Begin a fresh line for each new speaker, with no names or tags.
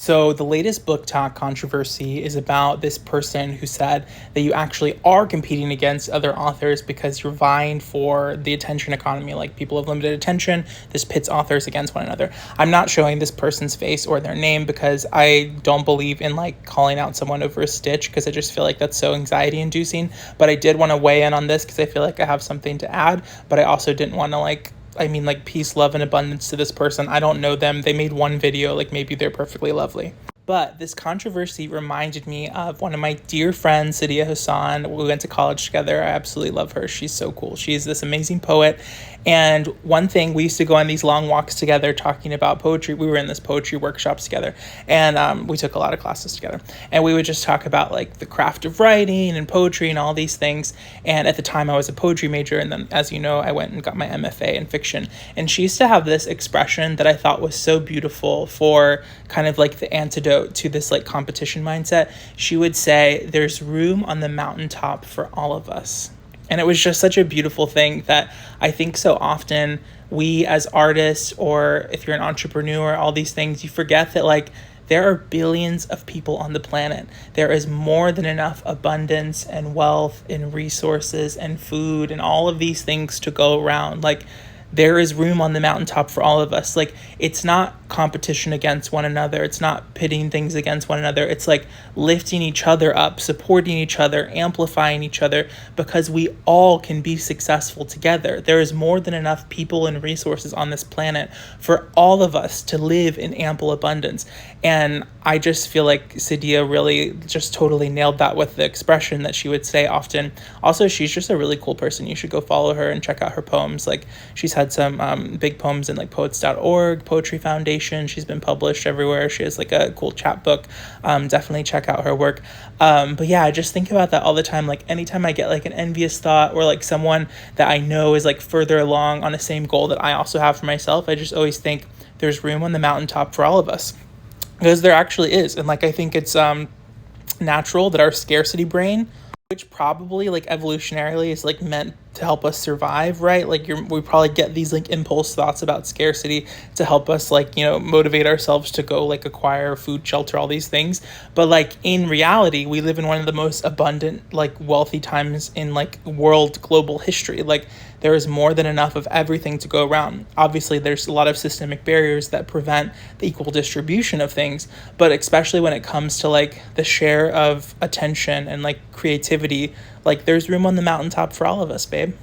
So, the latest book talk controversy is about this person who said that you actually are competing against other authors because you're vying for the attention economy. Like, people have limited attention. This pits authors against one another. I'm not showing this person's face or their name because I don't believe in like calling out someone over a stitch, because I just feel like that's so anxiety inducing. But I did want to weigh in on this because I feel like I have something to add, but I also didn't want to peace, love, and abundance to this person. I don't know them. They made one video, like maybe they're perfectly lovely. But this controversy reminded me of one of my dear friends, Sadia Hassan. We went to college together. I absolutely love her. She's so cool. She's this amazing poet. And one thing, we used to go on these long walks together talking about poetry. We were in this poetry workshops together, and we took a lot of classes together. And we would just talk about like the craft of writing and poetry and all these things. And at the time I was a poetry major. And then, as you know, I went and got my MFA in fiction. And she used to have this expression that I thought was so beautiful for kind of like the antidote to this like competition mindset. She would say, "There's room on the mountaintop for all of us." And it was just such a beautiful thing that I think so often we as artists, or if you're an entrepreneur, all these things, you forget that like there are billions of people on the planet. There is more than enough abundance and wealth and resources and food and all of these things to go around. Like, there is room on the mountaintop for all of us. Like, it's not competition against one another. It's not pitting things against one another. It's like lifting each other up, supporting each other, amplifying each other, because we all can be successful together. There is more than enough people and resources on this planet for all of us to live in ample abundance. And I just feel like Sadia really just totally nailed that with the expression that she would say often. Also, she's just a really cool person. You should go follow her and check out her poems. Like, she's had some big poems in like poets.org, Poetry Foundation. She's been published everywhere. She has like a cool chapbook. Definitely check out her work. But yeah, I just think about that all the time. Like, anytime I get like an envious thought, or like someone that I know is like further along on the same goal that I also have for myself, I just always think there's room on the mountaintop for all of us. Because there actually is. And like, I think it's natural that our scarcity brain, which probably like evolutionarily is like meant to help us survive, right? Like, we probably get these like impulse thoughts about scarcity to help us like, motivate ourselves to go like acquire food, shelter, all these things. But like, in reality, we live in one of the most abundant, like wealthy times in like world global history. Like, there is more than enough of everything to go around. Obviously, there's a lot of systemic barriers that prevent the equal distribution of things, but especially when it comes to like the share of attention and like creativity, like there's room on the mountaintop for all of us, babe.